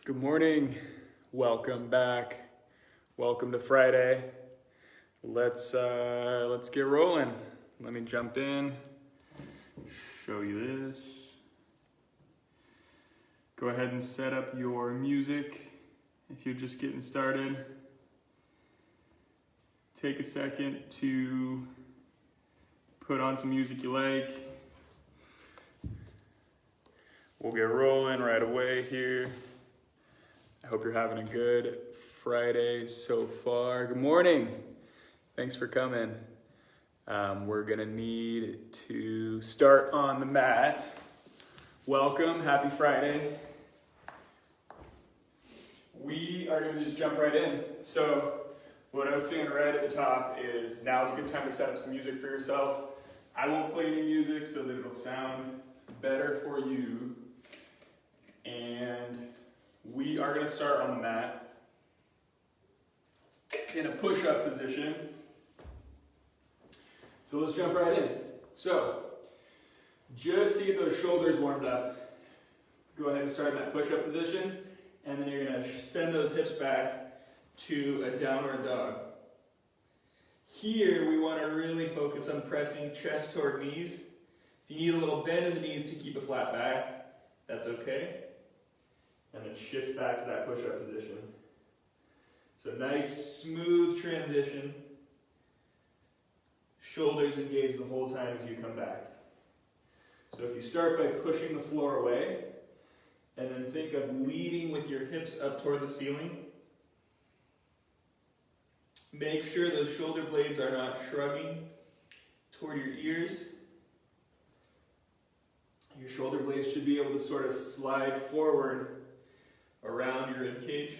Good morning. Welcome back. Welcome to Friday. Let's get rolling. Let me jump in. Show you this. Go ahead and set up your music if you're just getting started. Take a second to put on some music you like. We'll get rolling right away here. I hope you're having a good Friday so far. Good morning. Thanks for coming. We're gonna need to start on the mat. Welcome, happy Friday. We are gonna just jump right in. So what I was saying right at the top is now's a good time to set up some music for yourself. I won't play any music so that it'll sound better for you. And we are going to start on the mat in a push-up position. So let's jump right in. So just to get those shoulders warmed up, go ahead and start in that push-up position, and then you're going to send those hips back to a downward dog. Here we want to really focus on pressing chest toward knees. If you need a little bend in the knees to keep a flat back, that's okay. And then shift back to that push-up position. So nice, smooth transition. Shoulders engaged the whole time as you come back. So if you start by pushing the floor away, and then think of leading with your hips up toward the ceiling. Make sure those shoulder blades are not shrugging toward your ears. Your shoulder blades should be able to sort of slide forward around your rib cage.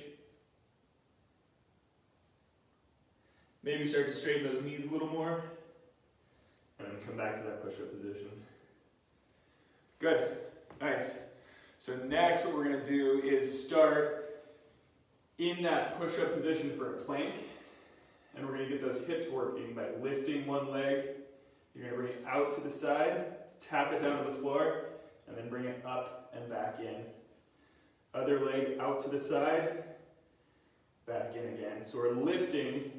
Maybe start to straighten those knees a little more, and then come back to that push-up position. Good, nice. So next what we're gonna do is start in that push-up position for a plank, and we're gonna get those hips working by lifting one leg. You're gonna bring it out to the side, tap it down to the floor, and then bring it up and back in. Other leg out to the side, back in again. So we're lifting,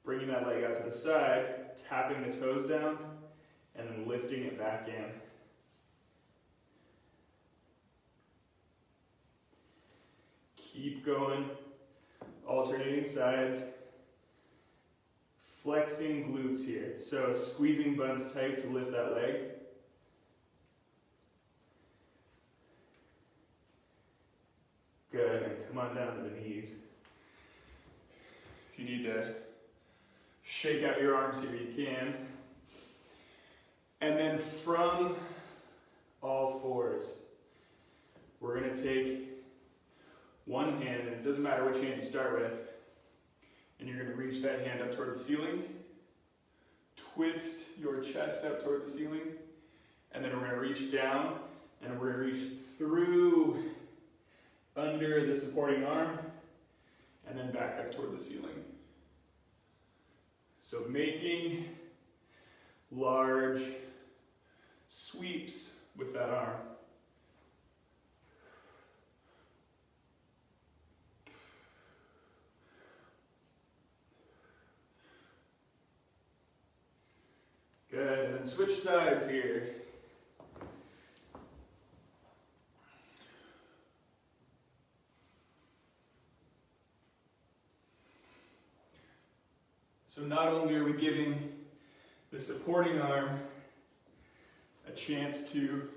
bringing that leg out to the side, tapping the toes down, and then lifting it back in. Keep going, alternating sides. Flexing glutes here. So squeezing buns tight to lift that leg. Good, and come on down to the knees. If you need to shake out your arms here, you can. And then from all fours, we're going to take one hand, and it doesn't matter which hand you start with, and you're going to reach that hand up toward the ceiling, twist your chest up toward the ceiling, and then we're going to reach down, and we're going to reach through under the supporting arm, and then back up toward the ceiling. So making large sweeps with that arm. Good, and then switch sides here. So not only are we giving the supporting arm a chance to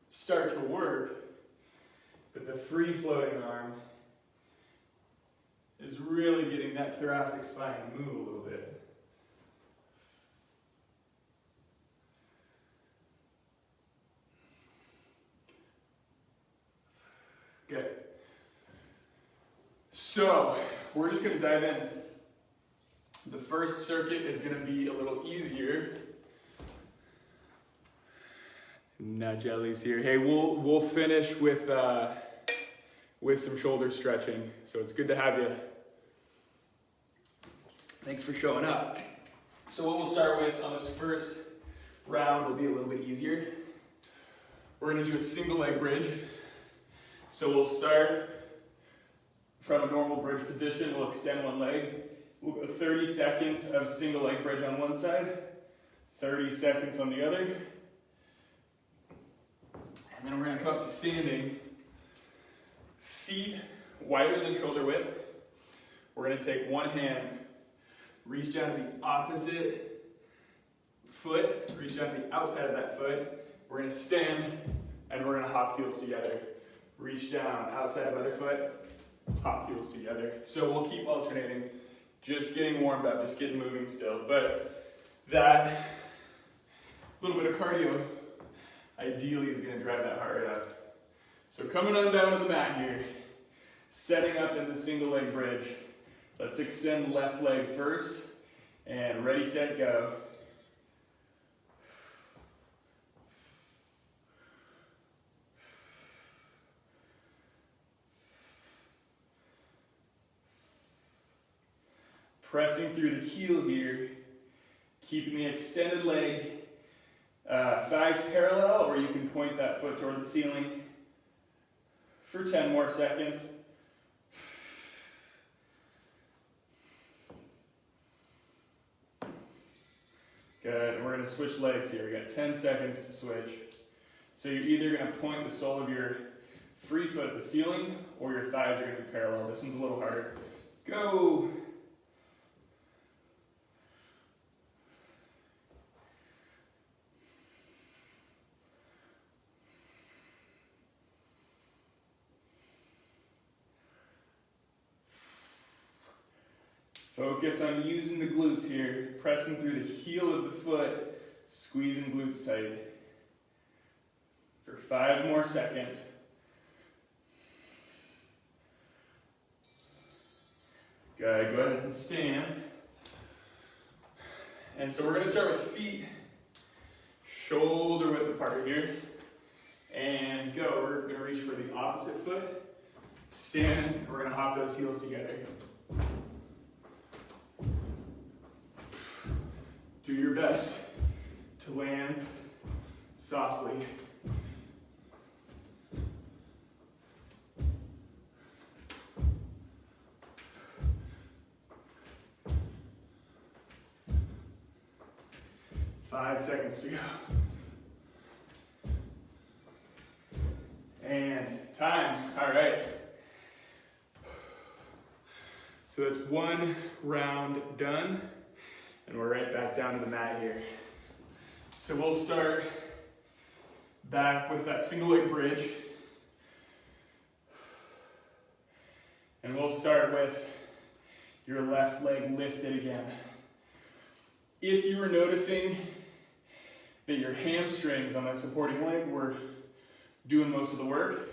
start to work, but the free-floating arm is really getting that thoracic spine to move a little bit. Good. So we're just going to dive in. The first circuit is going to be a little easier. Nudge Ellie's here. Hey, we'll finish with some shoulder stretching. So it's good to have you. Thanks for showing up. So what we'll start with on this first round will be a little bit easier. We're going to do a single leg bridge. So we'll start from a normal bridge position. We'll extend one leg. We'll go 30 seconds of single leg bridge on one side, 30 seconds on the other. And then we're going to come up to standing. Feet wider than shoulder width. We're going to take one hand, reach down to the opposite foot, reach down to the outside of that foot. We're going to stand and we're going to hop heels together. Reach down, outside of other foot, hop heels together. So we'll keep alternating, just getting warmed up, just getting moving still. But that little bit of cardio ideally is going to drive that heart rate up. So coming on down to the mat here, setting up in the single leg bridge. Let's extend left leg first, and ready, set, go. Pressing through the heel here, keeping the extended leg, thighs parallel, or you can point that foot toward the ceiling for 10 more seconds. Good, and we're going to switch legs here. We got 10 seconds to switch. So you're either going to point the sole of your free foot at the ceiling, or your thighs are going to be parallel. This one's a little harder. Go! Focus on using the glutes here, pressing through the heel of the foot, squeezing glutes tight. For 5 more seconds. Good, go ahead and stand. And so we're going to start with feet shoulder width apart here. And go, we're going to reach for the opposite foot. Stand, and we're going to hop those heels together. Do your best to land softly. Five seconds to go. And time. All right. So that's one round done. And we're right back down to the mat here. So we'll start back with that single leg bridge. And we'll start with your left leg lifted again. If you were noticing that your hamstrings on that supporting leg were doing most of the work,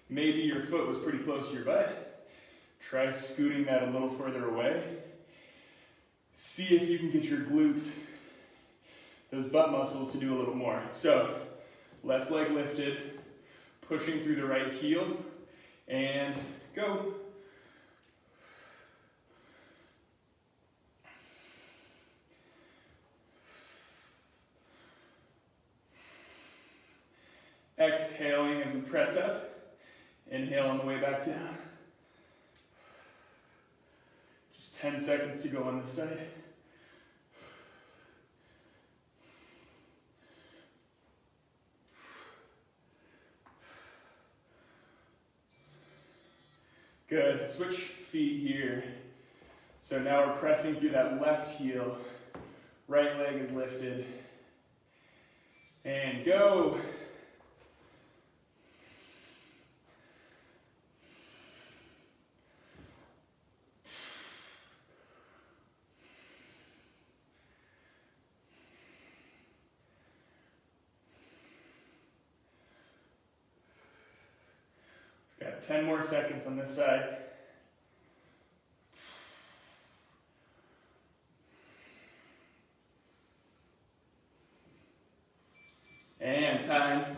maybe your foot was pretty close to your butt, try scooting that a little further away. See if you can get your glutes, those butt muscles, to do a little more. So, left leg lifted, pushing through the right heel, and go. Exhaling as we press up, inhale on the way back down. 10 seconds to go on this side. Good. Switch feet here. So now we're pressing through that left heel. Right leg is lifted. And go. Got 10 more seconds on this side. And time.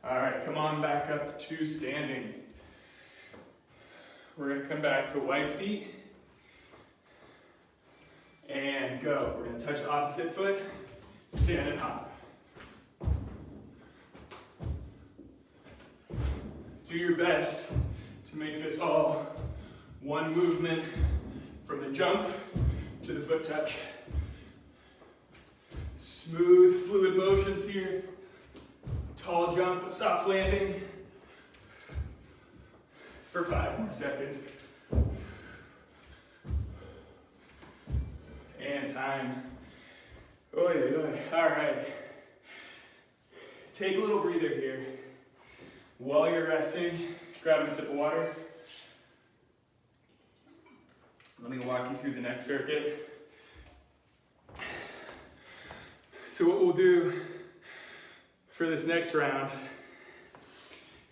All right, come on back up to standing. We're going to come back to wide feet. And go. We're going to touch opposite foot, stand and hop. Do Do your best to make this all one movement from the jump to the foot touch. Smooth, fluid motions here. Tall jump, a soft landing. For 5 more seconds. And time. Oy, oy. All right. Take a little breather here. While you're resting, grabbing a sip of water. Let me walk you through the next circuit. So what we'll do for this next round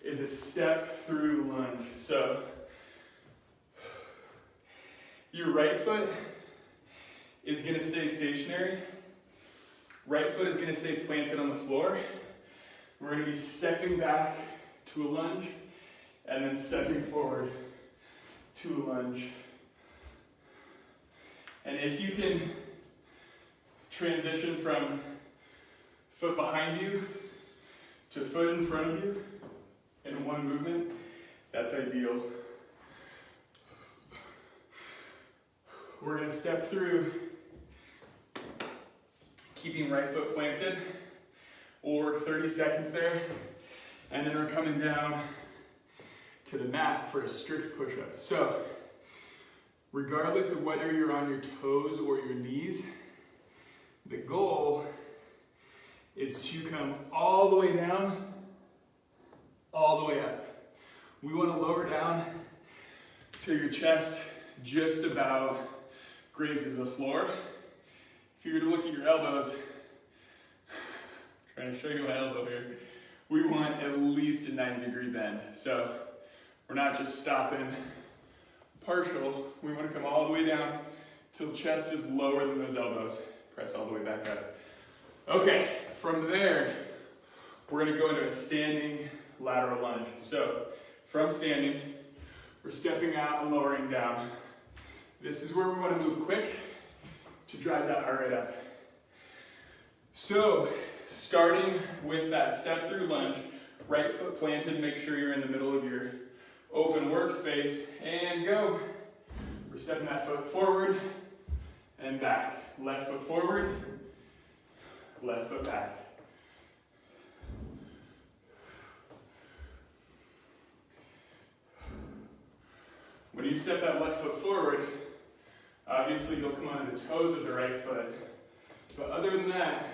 is a step through lunge. So your right foot is going to stay stationary. Right foot is going to stay planted on the floor. We're going to be stepping back to a lunge and then stepping forward to a lunge. And if you can transition from foot behind you to foot in front of you in one movement, that's ideal. We're going to step through, keeping right foot planted. We'll work 30 seconds there, and then we're coming down to the mat for a strict push-up. So, regardless of whether you're on your toes or your knees, the goal is to come all the way down, all the way up. We want to lower down till your chest just about grazes the floor. If you were to look at your elbows, trying to show you my elbow here, we want at least a 90-degree bend. So we're not just stopping partial, we want to come all the way down till chest is lower than those elbows. Press all the way back up. Okay, from there, we're going to go into a standing lateral lunge. So from standing, we're stepping out and lowering down. This is where we want to move quick to drive that heart rate up. So, starting with that step through lunge, right foot planted, make sure you're in the middle of your open workspace, and go. We're stepping that foot forward and back. Left foot forward, left foot back. When you step that left foot forward, obviously you'll come onto the toes of the right foot. But other than that,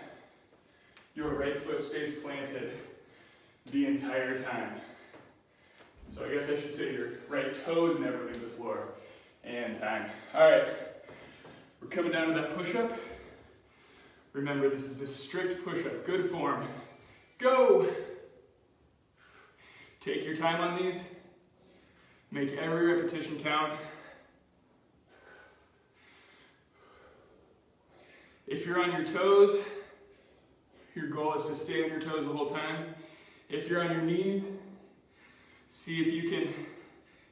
your right foot stays planted the entire time. So I guess I should say your right toes never leave the floor. And time. All right, we're coming down to that push-up. Remember, this is a strict push-up, good form. Go! Take your time on these. Make every repetition count. If you're on your toes, your goal is to stay on your toes the whole time. If you're on your knees, see if you can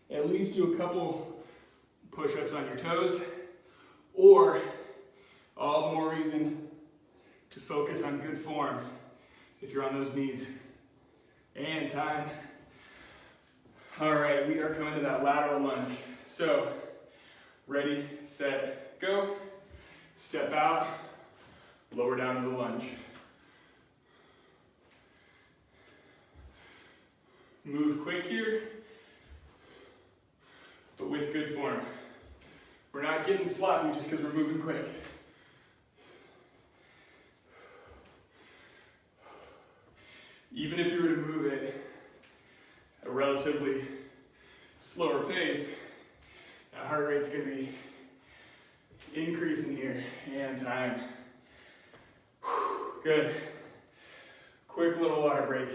at least do a couple push-ups on your toes, or all the more reason to focus on good form if you're on those knees. And time. All right, we are coming to that lateral lunge. So, ready, set, go. Step out, lower down to the lunge. Move quick here, but with good form. We're not getting sloppy just because we're moving quick. Even if you were to move it at a relatively slower pace, that heart rate's going to be increasing here. And time. Good. Quick little water break.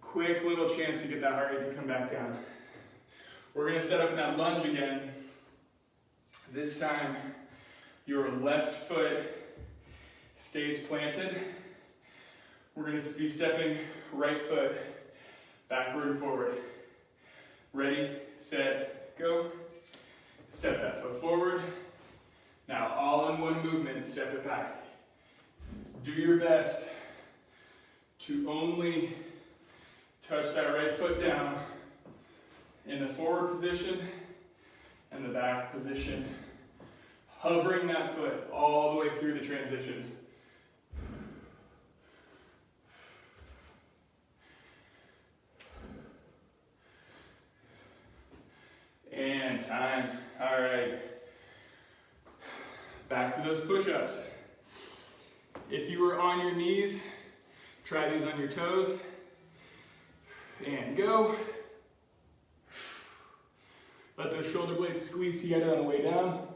Quick little chance to get that heart rate to come back down. We're going to set up in that lunge again. This time, your left foot stays planted. We're going to be stepping right foot backward and forward. Ready, set, go. Step that foot forward. Now, all in one movement, step it back. Do your best to only touch that right foot down in the forward position and the back position, hovering that foot all the way through the transition. And time. All right. Back to those push-ups. If you were on your knees, try these on your toes. And go. Let those shoulder blades squeeze together on the way down.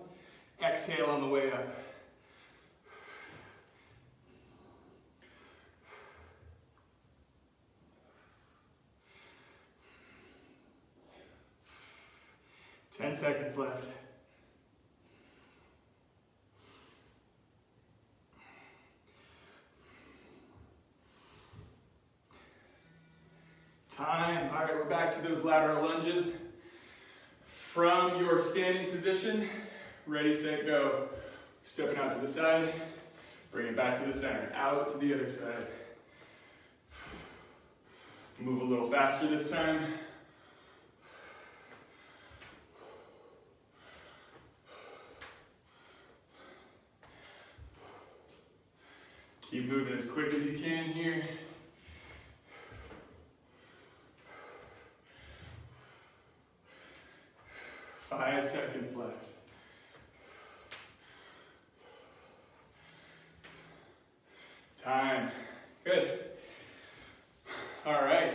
Exhale on the way up. 10 seconds left. Time. All right, we're back to those lateral lunges. From your standing position, ready, set, go. Stepping out to the side, bring it back to the center, out to the other side. Move a little faster this time. Keep moving as quick as you can here. Five seconds left. Time. Good. All right.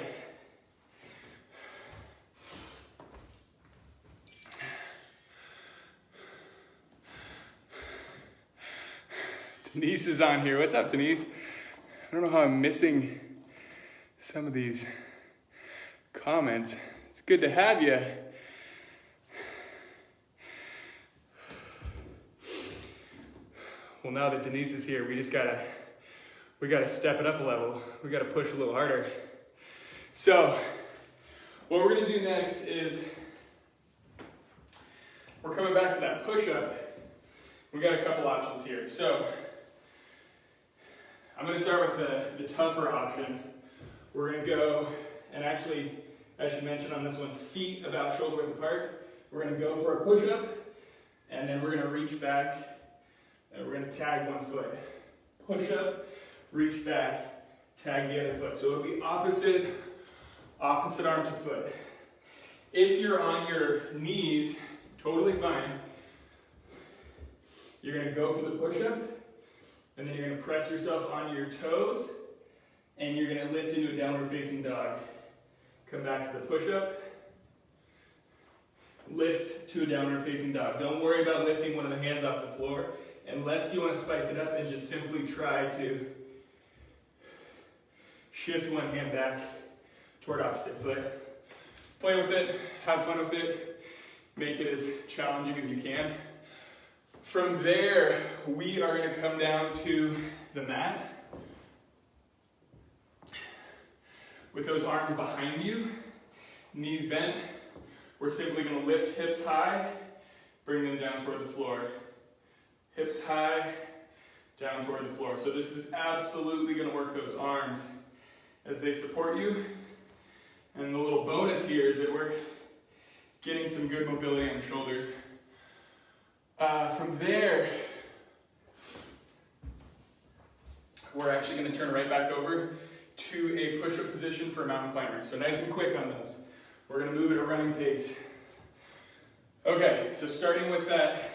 Denise is on here. What's up, Denise? I don't know how I'm missing some of these comments. It's good to have you. Well, now that Denise is here, we gotta step it up a level. We gotta push a little harder. So, what we're gonna do next is we're coming back to that push-up. We got a couple options here. So, I'm gonna start with the tougher option. We're gonna go, and actually, I should mention on this one, feet about shoulder width apart. We're gonna go for a push-up, and then we're gonna reach back. And we're going to tag one foot. Push up, reach back, tag the other foot. So it'll be opposite arm to foot. If you're on your knees, totally fine. You're going to go for the push up, and then you're going to press yourself onto your toes, and you're going to lift into a downward facing dog. Come back to the push up. Lift to a downward facing dog. Don't worry about lifting one of the hands off the floor. Unless you want to spice it up and just simply try to shift one hand back toward opposite foot. Play with it, have fun with it, make it as challenging as you can. From there, we are going to come down to the mat with those arms behind you, knees bent. We're simply going to lift hips high, bring them down toward the floor. Hips high, down toward the floor. So this is absolutely going to work those arms as they support you. And the little bonus here is that we're getting some good mobility on the shoulders. From there, we're actually going to turn right back over to a push-up position for a mountain climber. So nice and quick on those. We're going to move at a running pace. Okay, so starting with that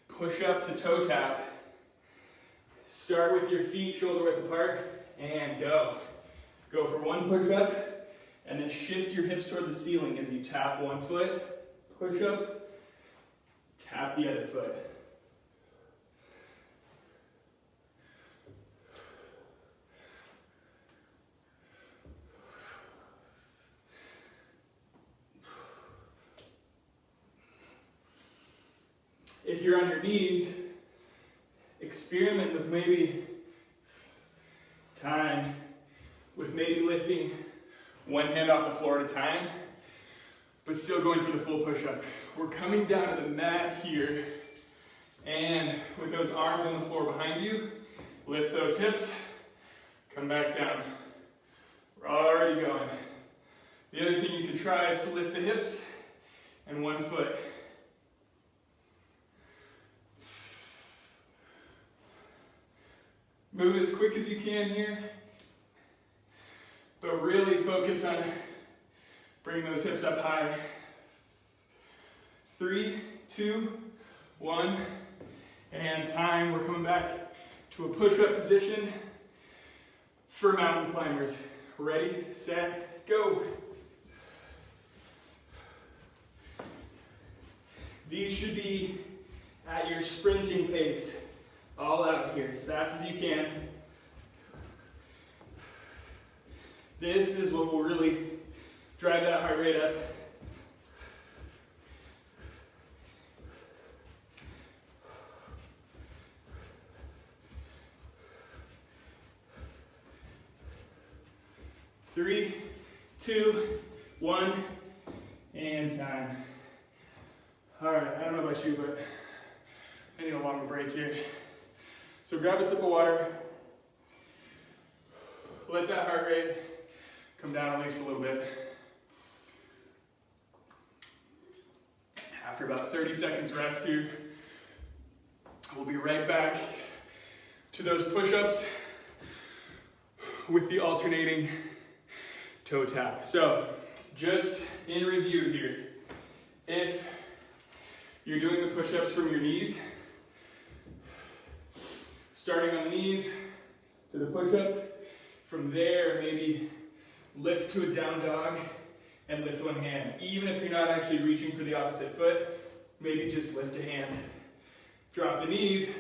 push up to toe tap. Start with your feet shoulder width apart and go. Go for one push up and then shift your hips toward the ceiling as you tap one foot, push up, tap the other foot. If you're on your knees, experiment with maybe lifting one hand off the floor at a time, but still going for the full push-up. We're coming down to the mat here, and with those arms on the floor behind you, lift those hips, come back down. going. The other thing you can try is to lift the hips and one foot. Move as quick as you can here, but really focus on bringing those hips up high. 3, 2, 1, and time. We're coming back to a push-up position for mountain climbers. Ready, set, go. These should be at your sprinting pace. All out here, as fast as you can. This is what will really drive that heart rate up. Three, 2, 1, and time. All right, I don't know about you, but I need a longer break here. So grab a sip of water, let that heart rate come down at least a little bit. After about 30 seconds rest here, we'll be right back to those push-ups with the alternating toe tap. So just in review here, if you're doing the push-ups from your knees, starting on the knees to the push-up. From there, maybe lift to a down dog and lift one hand. Even if you're not actually reaching for the opposite foot, maybe just lift a hand. Drop the knees,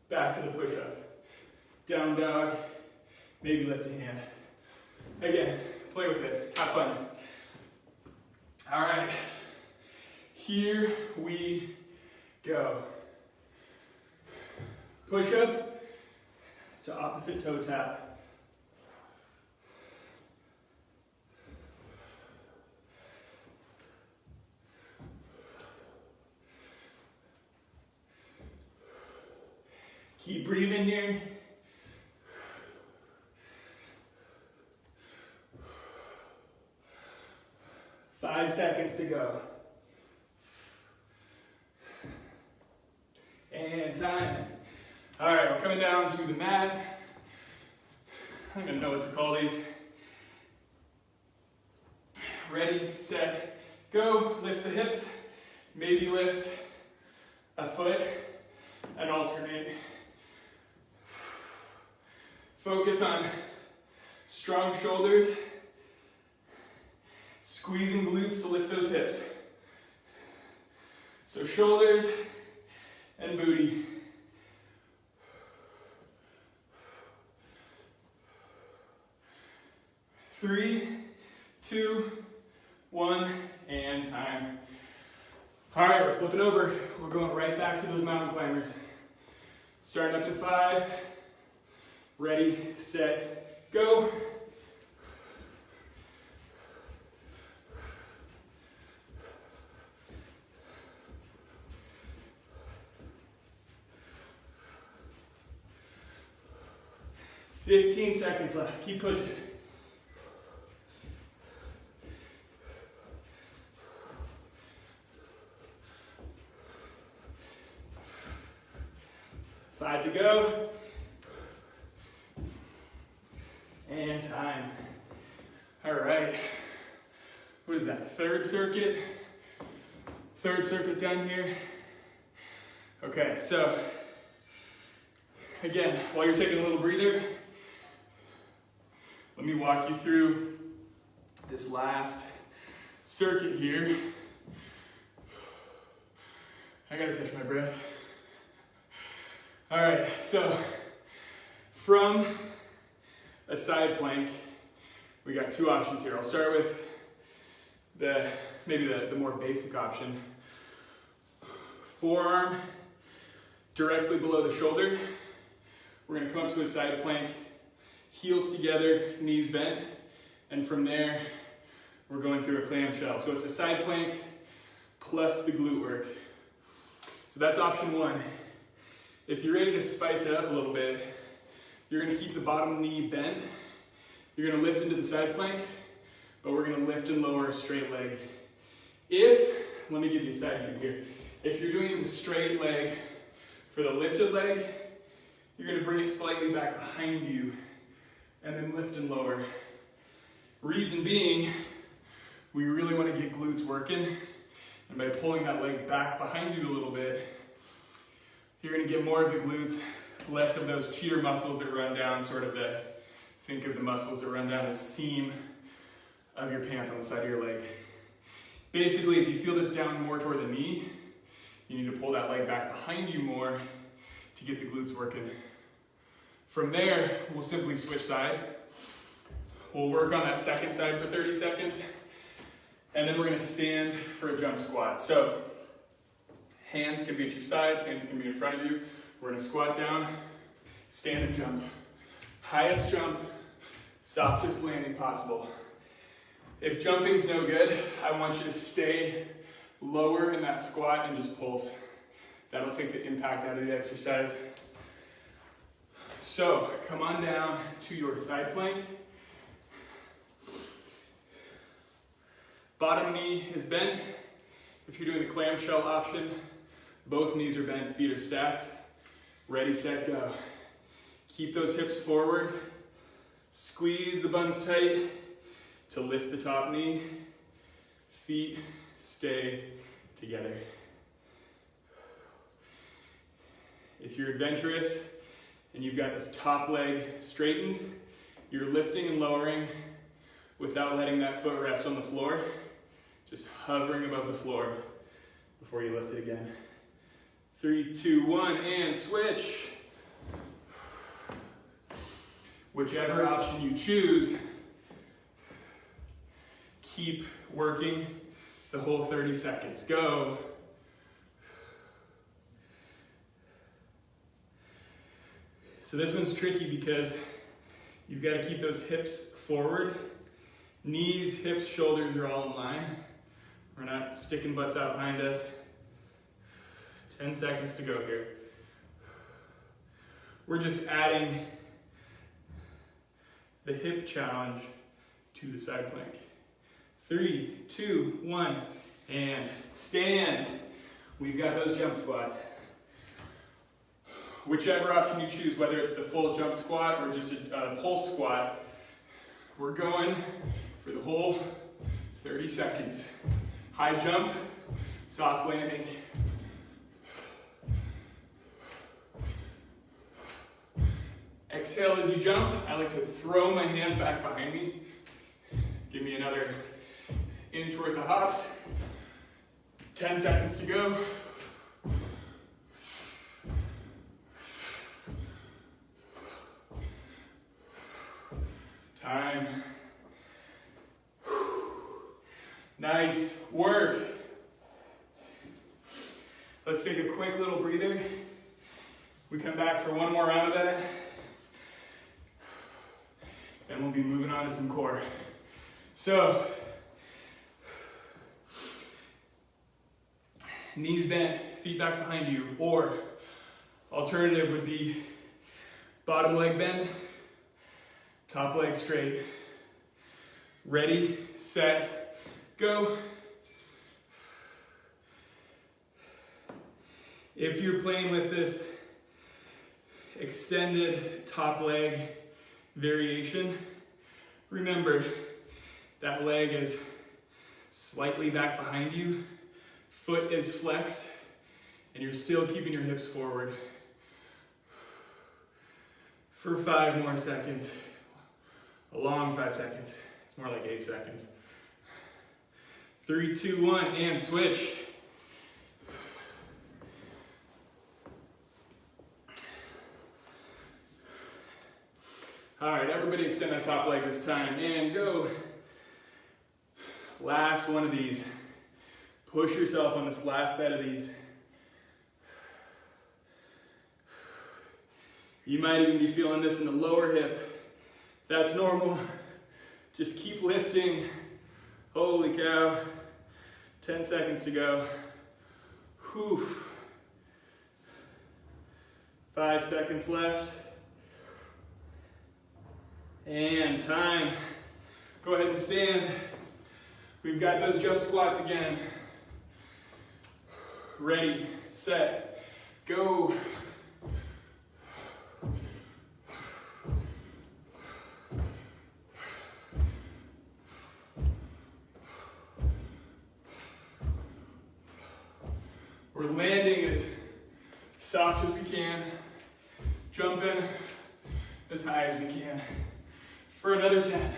back to the push-up. Down dog, maybe lift a hand. Again, play with it, have fun. All right, here we go. Push up to opposite toe tap. Keep breathing here. Five seconds to go. And time. All right, we're coming down to the mat. I don't even know what to call these. Ready, set, go. Lift the hips. Maybe lift a foot and alternate. Focus on strong shoulders. Squeezing glutes to lift those hips. So shoulders and booty. 3, 2, 1, and time. All right, we're flipping over. We're going right back to those mountain climbers. Starting up in 5. Ready, set, go. $15 seconds left. Keep pushing. Five to go. And time. All right. What is that? Third circuit? Third circuit done here. Okay, so again, while you're taking a little breather, let me walk you through this last circuit here. I gotta catch my breath. All right, so from a side plank, we got two options here. I'll start with maybe the more basic option. Forearm directly below the shoulder. We're gonna come up to a side plank, heels together, knees bent, and from there, we're going through a clamshell. So it's a side plank plus the glute work. So that's option one. If you're ready to spice it up a little bit, you're gonna keep the bottom knee bent You're gonna lift into the side plank, but we're gonna lift and lower a straight leg. Let me give you a side view here. If you're doing the straight leg for the lifted leg, you're gonna bring it slightly back behind you and then lift and lower. Reason being, we really wanna get glutes working, and by pulling that leg back behind you a little bit, you're gonna get more of the glutes, less of those cheater muscles that run down think of the muscles that run down the seam of your pants on the side of your leg. Basically, if you feel this down more toward the knee, you need to pull that leg back behind you more to get the glutes working. From there, we'll simply switch sides. We'll work on that second side for 30 seconds, and then we're gonna stand for a jump squat. So, hands can be at your sides, hands can be in front of you. We're gonna squat down, stand and jump. Highest jump, softest landing possible. If jumping's no good, I want you to stay lower in that squat and just pulse. That'll take the impact out of the exercise. So, come on down to your side plank. Bottom knee is bent. If you're doing the clamshell option, both knees are bent, feet are stacked. Ready, set, go. Keep those hips forward. Squeeze the buns tight to lift the top knee. Feet stay together. If you're adventurous and you've got this top leg straightened, you're lifting and lowering without letting that foot rest on the floor, just hovering above the floor before you lift it again. 3, 2, 1, and switch. Whichever option you choose, keep working the whole 30 seconds. Go. So this one's tricky because you've got to keep those hips forward. Knees, hips, shoulders are all in line. We're not sticking butts out behind us. 10 seconds to go here. We're just adding the hip challenge to the side plank. 3, 2, 1, and stand. We've got those jump squats. Whichever option you choose, whether it's the full jump squat or just a pulse squat, we're going for the whole 30 seconds. High jump, soft landing. Exhale as you jump. I like to throw my hands back behind me. Give me another inch worth of hops. 10 seconds to go. Time. Nice work. Let's take a quick little breather. We come back for one more round of that. And we'll be moving on to some core. So, knees bent, feet back behind you, or alternative would be bottom leg bend, top leg straight. Ready, set, go. If you're playing with this extended top leg variation, remember that leg is slightly back behind you, foot is flexed, and you're still keeping your hips forward. For 5 more seconds. A long 5 seconds. It's more like 8 seconds. 3, 2, 1, and switch. All right, everybody extend that top leg this time, and go. Last one of these. Push yourself on this last set of these. You might even be feeling this in the lower hip. That's normal. Just keep lifting. Holy cow. 10 seconds to go. Whew. 5 seconds left. And time. Go ahead and stand. We've got those jump squats again. Ready, set, go. We're landing as soft as we can, jumping as high as we can. For another 10.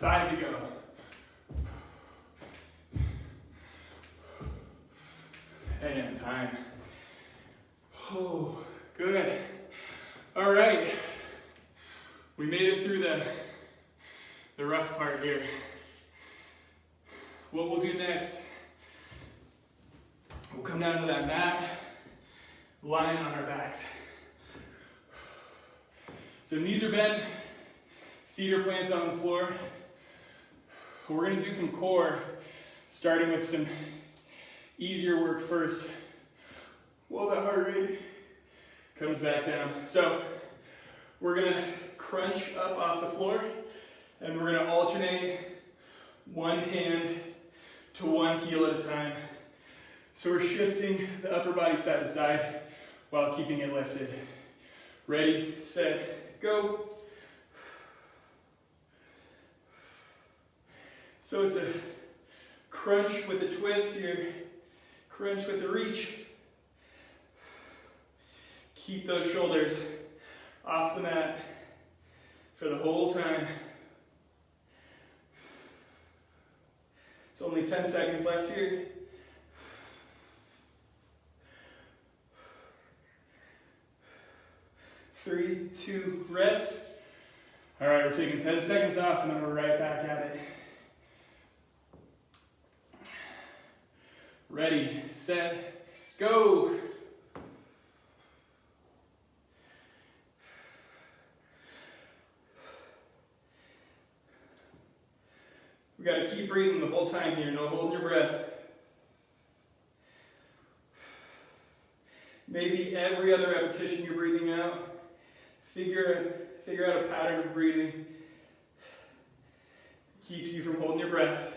5 to go. And time. Oh, good. All right. We made it through the rough part here. What we'll do next, we'll come down to that mat, lying on our backs. So knees are bent, feet are planted on the floor. We're gonna do some core, starting with some easier work first, while the heart rate comes back down. So we're gonna crunch up off the floor, and we're gonna alternate one hand to one heel at a time. So we're shifting the upper body side to side while keeping it lifted. Ready, set, go. So it's a crunch with a twist here, crunch with a reach. Keep those shoulders off the mat for the whole time. It's only 10 seconds left here. Three, two, rest. All right, we're taking 10 seconds off and then we're right back at it. Ready, set, go. We got to keep breathing the whole time here, no holding your breath. Maybe every other repetition you're breathing out. Figure out a pattern of breathing. Keeps you from holding your breath.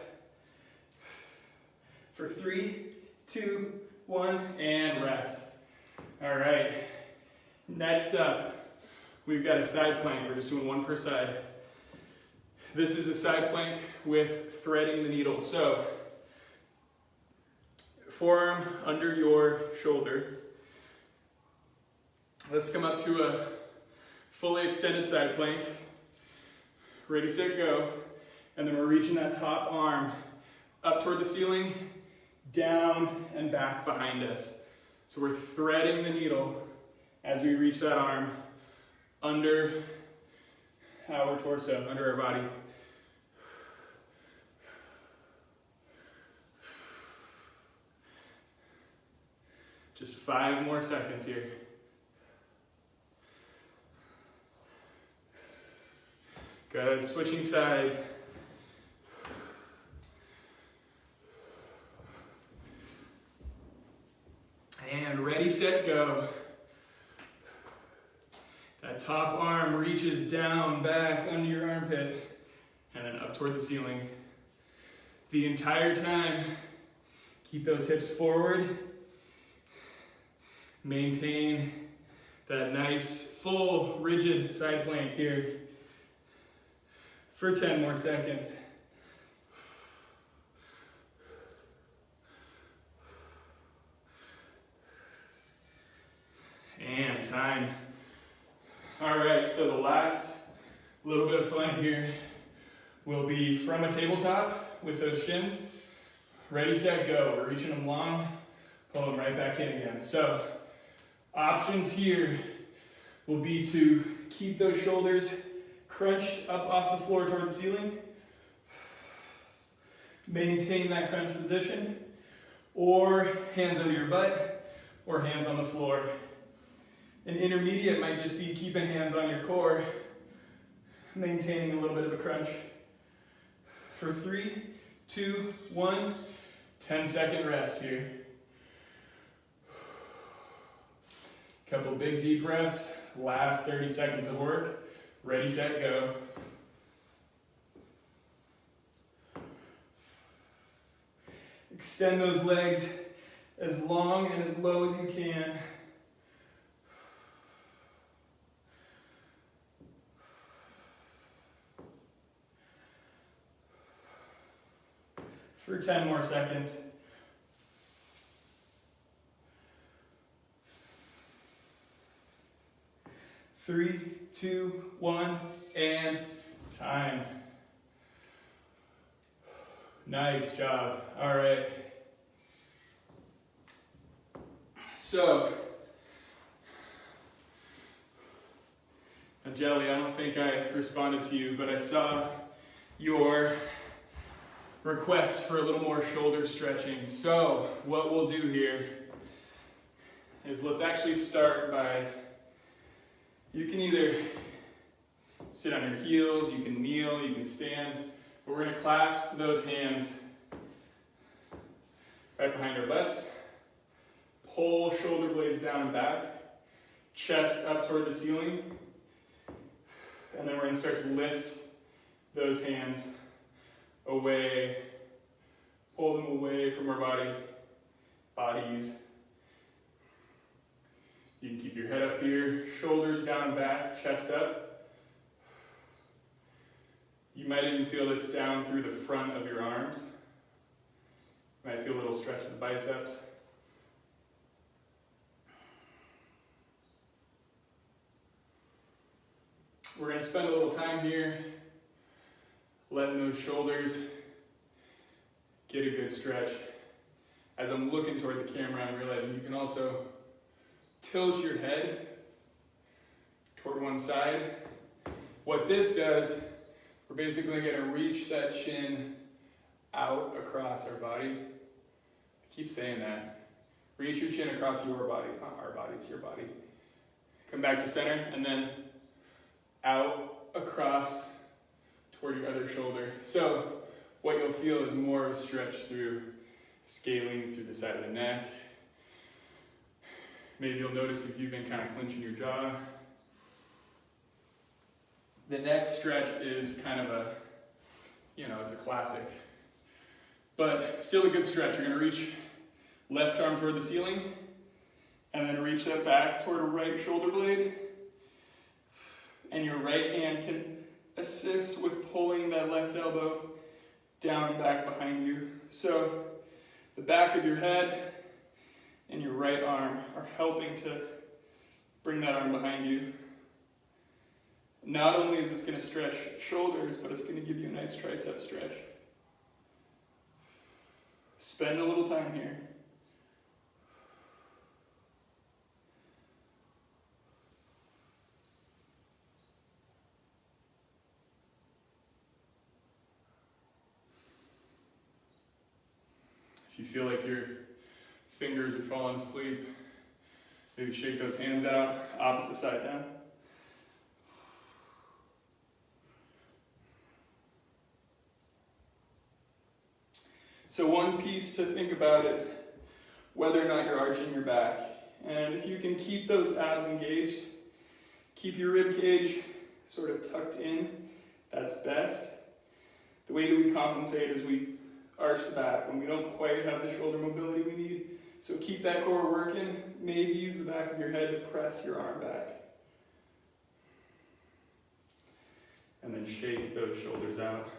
For 3, 2, 1, and rest. All right. Next up, we've got a side plank. We're just doing one per side. This is a side plank with threading the needle. So, forearm under your shoulder. Let's come up to a fully extended side plank. Ready, set, go. And then we're reaching that top arm up toward the ceiling, down and back behind us. So we're threading the needle as we reach that arm under our torso, under our body. Just 5 more seconds here. Good, switching sides. And ready, set, go. That top arm reaches down, back, under your armpit, and then up toward the ceiling. The entire time, keep those hips forward. Maintain that nice, full, rigid side plank here for 10 more seconds. And time. All right, so the last little bit of fun here will be from a tabletop with those shins. Ready, set, go. We're reaching them long, pull them right back in again. So options here will be to keep those shoulders crunched up off the floor toward the ceiling. Maintain that crunch position, or hands under your butt, or hands on the floor. An intermediate might just be keeping hands on your core, maintaining a little bit of a crunch. For 3, 2, 1, 10-second rest here. Couple big deep breaths, Last 30 seconds of work. Ready, set, go. Extend those legs as long and as low as you can. For 10 more seconds. Three, two, one, and time. Nice job. All right. So, Jelly, I don't think I responded to you, but I saw your request for a little more shoulder stretching. So, what we'll do here is let's actually start by, you can either sit on your heels, you can kneel, you can stand, but we're going to clasp those hands right behind our butts, pull shoulder blades down and back, chest up toward the ceiling, and then we're going to start to lift those hands away, pull them away from our bodies. You can keep your head up here, shoulders down and back, chest up. You might even feel this down through the front of your arms. You might feel a little stretch in the biceps. We're going to spend a little time here letting those shoulders get a good stretch. As I'm looking toward the camera, I'm realizing you can also tilt your head toward one side. What this does, we're basically going to reach that chin out across our body. I keep saying that. Reach your chin across your body. It's not our body, it's your body. Come back to center, and then out across toward your other shoulder. So what you'll feel is more of a stretch through scaling through the side of the neck. Maybe you'll notice if you've been kind of clenching your jaw. The next stretch is kind of a, it's a classic, but still a good stretch. You're going to reach left arm toward the ceiling, and then reach that back toward a right shoulder blade. And your right hand can assist with pulling that left elbow down and back behind you. So the back of your head and your right arm are helping to bring that arm behind you. Not only is this going to stretch shoulders, but it's going to give you a nice tricep stretch. Spend a little time here. If you feel like your fingers are falling asleep, maybe shake those hands out, opposite side down. So one piece to think about is whether or not you're arching your back. And if you can keep those abs engaged, keep your rib cage sort of tucked in, that's best. The way that we compensate is we arch the back when we don't quite have the shoulder mobility we need. So keep that core working. Maybe use the back of your head to press your arm back. And then shake those shoulders out.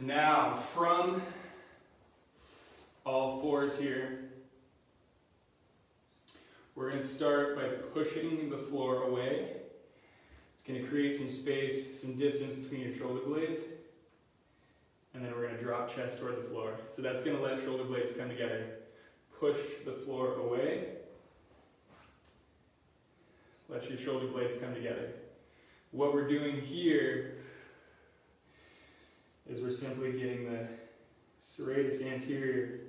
Now, from all fours here, we're going to start by pushing the floor away. It's going to create some space, some distance between your shoulder blades. And then we're going to drop chest toward the floor. So that's going to let shoulder blades come together. Push the floor away. Let your shoulder blades come together. What we're doing here is we're simply getting the serratus anterior,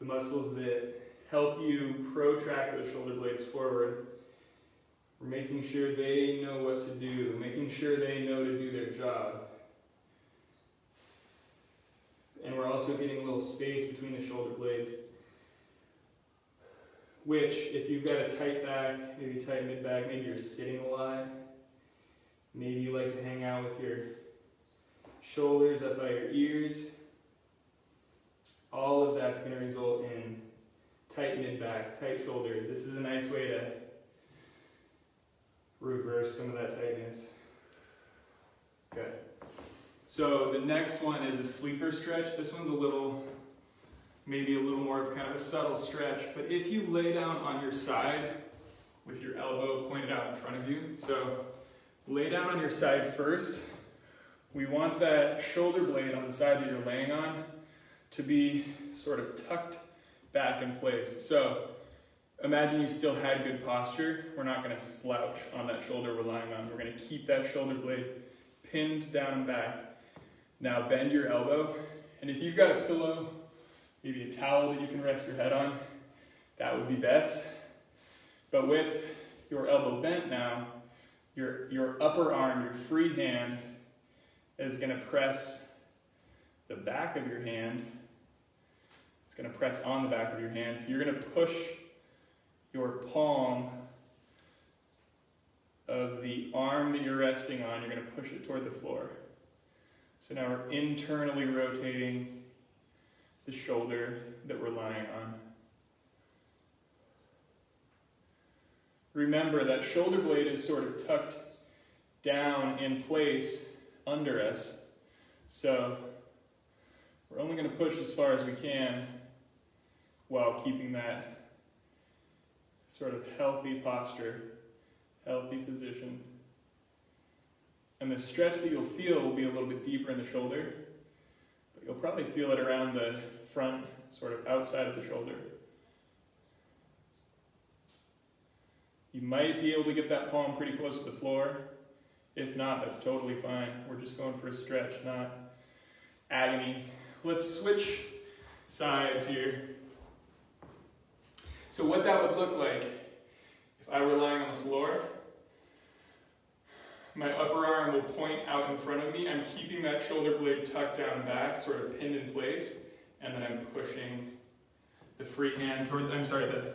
the muscles that help you protract those shoulder blades forward. We're making sure they know what to do, making sure they know to do their job. And we're also getting a little space between the shoulder blades. which if you've got a tight back, maybe tight mid back, maybe you're sitting a lot, maybe you like to hang out with your shoulders up by your ears, all of that's going to result in tight mid back, tight shoulders. This is a nice way to reverse some of that tightness. Okay. So the next one is a sleeper stretch. This one's maybe a little more of kind of a subtle stretch, but if you lay down on your side with your elbow pointed out in front of you, so lay down on your side first. We want that shoulder blade on the side that you're laying on to be sort of tucked back in place. So imagine you still had good posture. We're not going to slouch on that shoulder we're lying on. We're going to keep that shoulder blade pinned down and back. Now bend your elbow, and if you've got a pillow, maybe a towel that you can rest your head on, that would be best. But with your elbow bent now, your upper arm, your free hand, is going to press the back of your hand. It's going to press on the back of your hand. You're going to push your palm of the arm that you're resting on, you're going to push it toward the floor. So now we're internally rotating the shoulder that we're lying on. Remember that shoulder blade is sort of tucked down in place under us. So we're only going to push as far as we can while keeping that sort of healthy posture, healthy position. And the stretch that you'll feel will be a little bit deeper in the shoulder, but you'll probably feel it around the front, sort of outside of the shoulder. You might be able to get that palm pretty close to the floor. If not, that's totally fine. We're just going for a stretch, not agony. Let's switch sides here. So what that would look like if I were lying on the floor, my upper arm will point out in front of me. I'm keeping that shoulder blade tucked down back, sort of pinned in place, and then I'm pushing the free hand the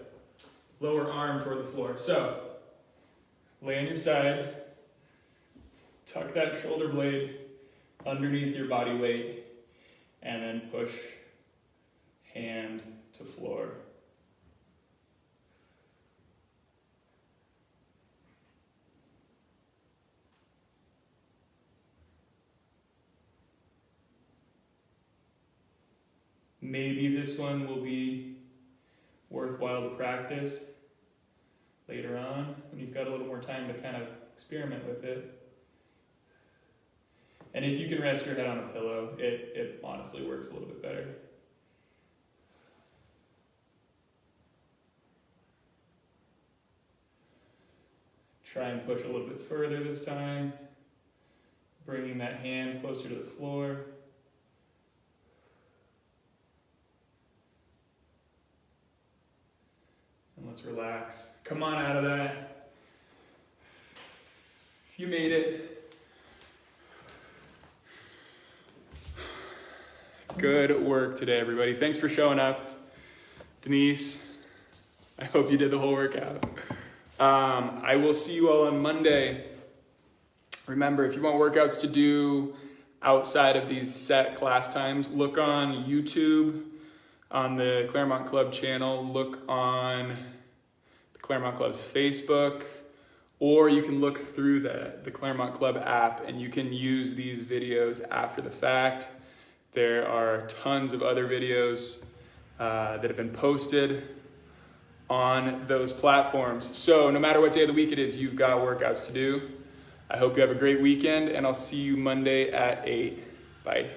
lower arm toward the floor. So, lay on your side, tuck that shoulder blade underneath your body weight, and then push hand to floor. Maybe this one will be worthwhile to practice later on when you've got a little more time to kind of experiment with it. And if you can rest your head on a pillow, it honestly works a little bit better. Try and push a little bit further this time, bringing that hand closer to the floor. Let's relax. Come on out of that. You made it. Good work today, everybody. Thanks for showing up. Denise, I hope you did the whole workout. I will see you all on Monday. Remember, if you want workouts to do outside of these set class times, look on YouTube on the Claremont Club channel. Look on Claremont Club's Facebook, or you can look through the Claremont Club app and you can use these videos after the fact. There are tons of other videos that have been posted on those platforms. So no matter what day of the week it is, you've got workouts to do. I hope you have a great weekend, and I'll see you Monday at 8. Bye.